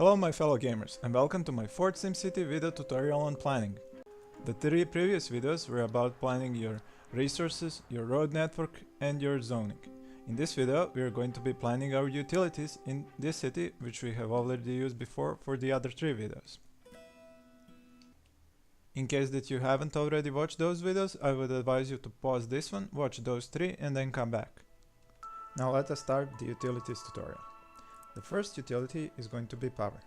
Hello my fellow gamers and welcome to my fourth SimCity video tutorial on planning. The three previous videos were about planning your resources, your road network and your zoning. In this video we are going to be planning our utilities in this city, which we have already used before for the other three videos. In case that you haven't already watched those videos, I would advise you to pause this one, watch those three and then come back. Now let us start the utilities tutorial. The first utility is going to be power.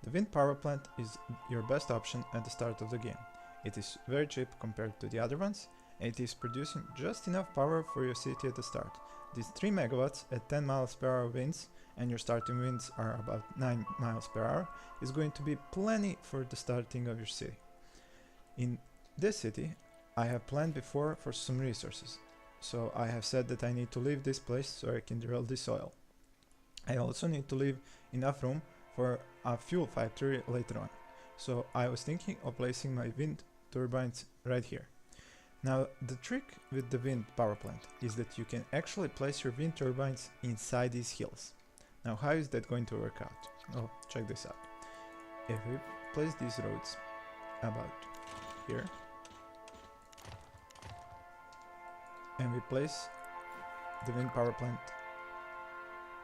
The wind power plant is your best option at the start of the game. It is very cheap compared to the other ones, and it is producing just enough power for your city at the start. These 3 megawatts at 10 miles per hour winds, and your starting winds are about 9 miles per hour, is going to be plenty for the starting of your city. In this city, I have planned before for some resources, so I have said that I need to leave this place so I can drill this oil. I also need to leave enough room for a fuel factory later on, so I was thinking of placing my wind turbines right here. Now the trick with the wind power plant is that you can actually place your wind turbines inside these hills. Now how is that going to work out? Oh, check this out. If we place these roads about here and we place the wind power plant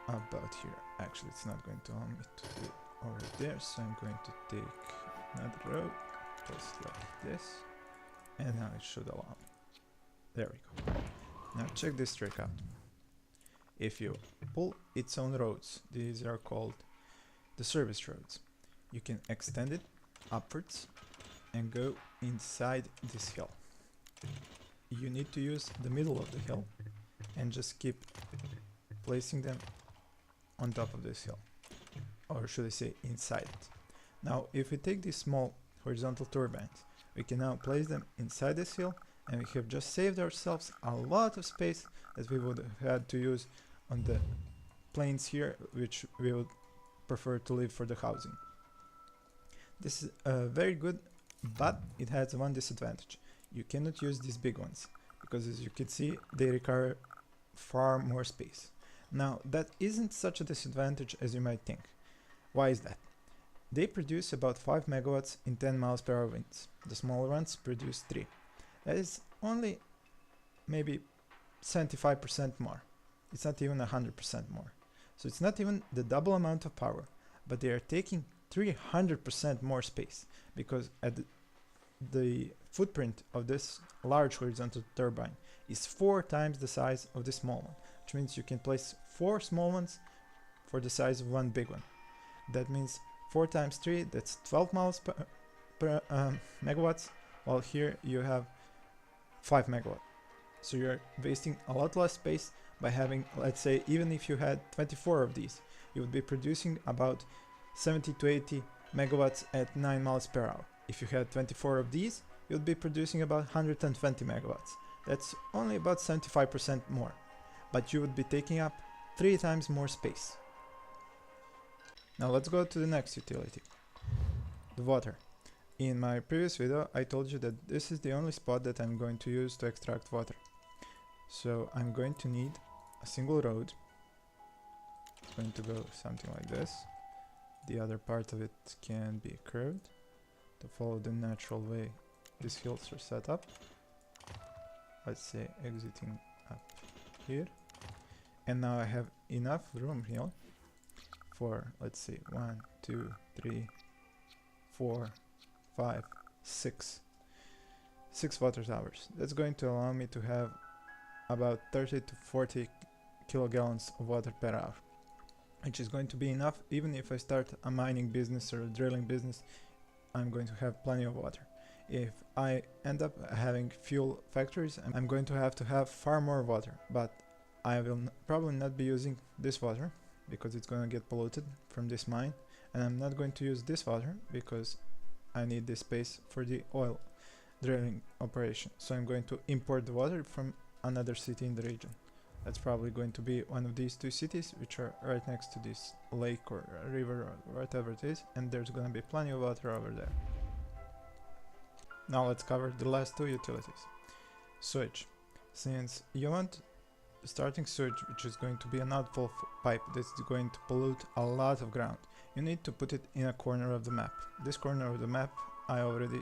about here. Actually, it's not going to allow me to do it over there, so I'm going to take another road, place it like this, and now it should allow me. There we go. Now check this trick out. If you pull its own roads, these are called the service roads, you can extend it upwards and go inside this hill. You need to use the middle of the hill and just keep placing them on top of this hill, or should I say inside it. Now if we take these small horizontal turbines, we can now place them inside this hill, and we have just saved ourselves a lot of space that we would have had to use on the plains here, which we would prefer to leave for the housing. This is very good, but it has one disadvantage. You cannot use these big ones, because as you can see they require far more space. Now that isn't such a disadvantage as you might think. Why is that? They produce about 5 megawatts in 10 miles per hour winds. The smaller ones produce 3. That is only maybe 75% more. It's not even 100% more. So it's not even the double amount of power, but they are taking 300% more space, because at the footprint of this large horizontal turbine is 4 times the size of the small one, which means you can place 4 small ones for the size of one big one. That means 4 times 3, that's 12 miles per megawatts, while here you have 5 megawatts. So you're wasting a lot less space by having, let's say, even if you had 24 of these, you would be producing about 70 to 80 megawatts at 9 miles per hour. If you had 24 of these, you would be producing about 120 megawatts. That's only about 75% more, but you would be taking up 3 times more space. Now let's go to the next utility, the water. In my previous video I told you that this is the only spot that I'm going to use to extract water. So I'm going to need a single road. It's going to go something like this. The other part of it can be curved to follow the natural way these hills are set up. Let's say exiting up here, and now I have enough room here for, let's say, 1, 2, 3, 4, 5, 6 water towers. That's going to allow me to have about 30 to 40 kilogallons of water per hour, which is going to be enough. Even if I start a mining business or a drilling business, I'm going to have plenty of water. If I end up having fuel factories, I'm going to have far more water, but I will probably not be using this water because it's going to get polluted from this mine, and I'm not going to use this water because I need this space for the oil drilling operation. So I'm going to import the water from another city in the region. That's probably going to be one of these 2 cities which are right next to this lake or river or whatever it is, and there's going to be plenty of water over there. Now let's cover the last 2 utilities. Sewage. Since you want starting sewage, which is going to be an outfall pipe that's going to pollute a lot of ground, you need to put it in a corner of the map. This corner of the map, I already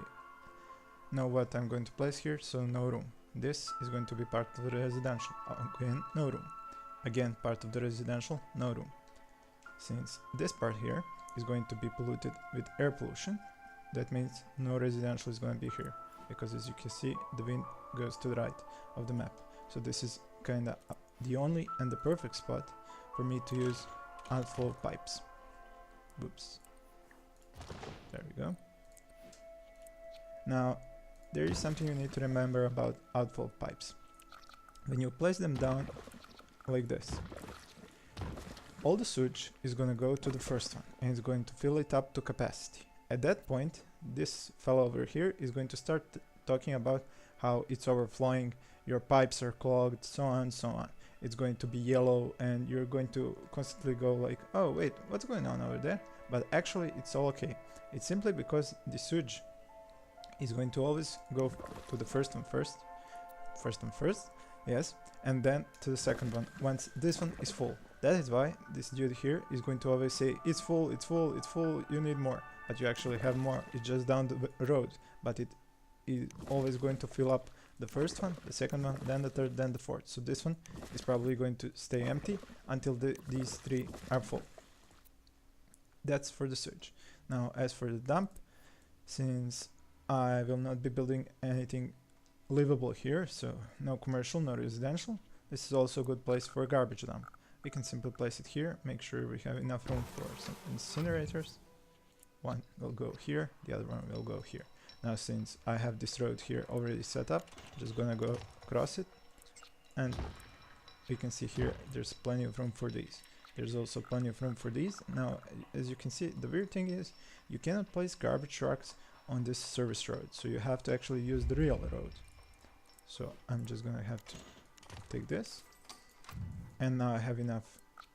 know what I'm going to place here, so no room. This is going to be part of the residential. Again, no room. Again, part of the residential, no room. Since this part here is going to be polluted with air pollution, that means no residential is going to be here, because as you can see, the wind goes to the right of the map. So this is kind of the only and the perfect spot for me to use outflow pipes. Whoops. There we go. Now, there is something you need to remember about outflow pipes. When you place them down like this, all the sewage is going to go to the first one and it's going to fill it up to capacity. At that point, this fellow over here is going to start talking about how it's overflowing, your pipes are clogged, so on, so on. It's going to be yellow and you're going to constantly go like, oh wait, what's going on over there? But actually it's all okay. It's simply because the sewage is going to always go to the first one first, yes, and then to the second one once this one is full. That is why this dude here is going to always say, it's full, it's full, it's full, you need more. But you actually have more, it's just down the road, but it is always going to fill up the first one, the second one, then the third, then the fourth. So this one is probably going to stay empty until these three are full. That's for the sewage. Now as for the dump, since I will not be building anything livable here, so no commercial, no residential, this is also a good place for a garbage dump. We can simply place it here, make sure we have enough room for some incinerators. One will go here, the other one will go here. Now since I have this road here already set up, I'm just gonna go across it, and we can see here there's plenty of room for these. There's also plenty of room for these. Now as you can see, the weird thing is you cannot place garbage trucks on this service road, so you have to actually use the real road. So I'm just gonna have to take this, and now I have enough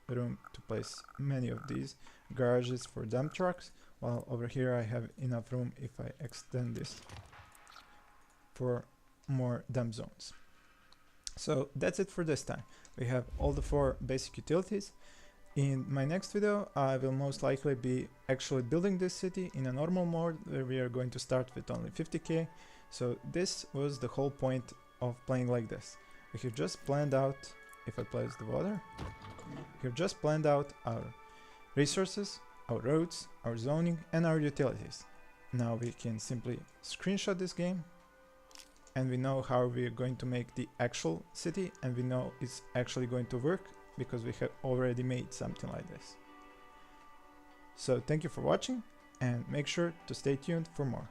room to place many of these garages for dump trucks, while over here I have enough room if I extend this for more dump zones. So that's it for this time. We have all the 4 basic utilities. In my next video I will most likely be actually building this city in a normal mode, where we are going to start with only 50k. So this was the whole point of playing like this. We have just planned out, if I place the water, we have just planned out our resources, our roads, our zoning and our utilities. Now we can simply screenshot this game and we know how we are going to make the actual city, and we know it's actually going to work because we have already made something like this. So thank you for watching and make sure to stay tuned for more.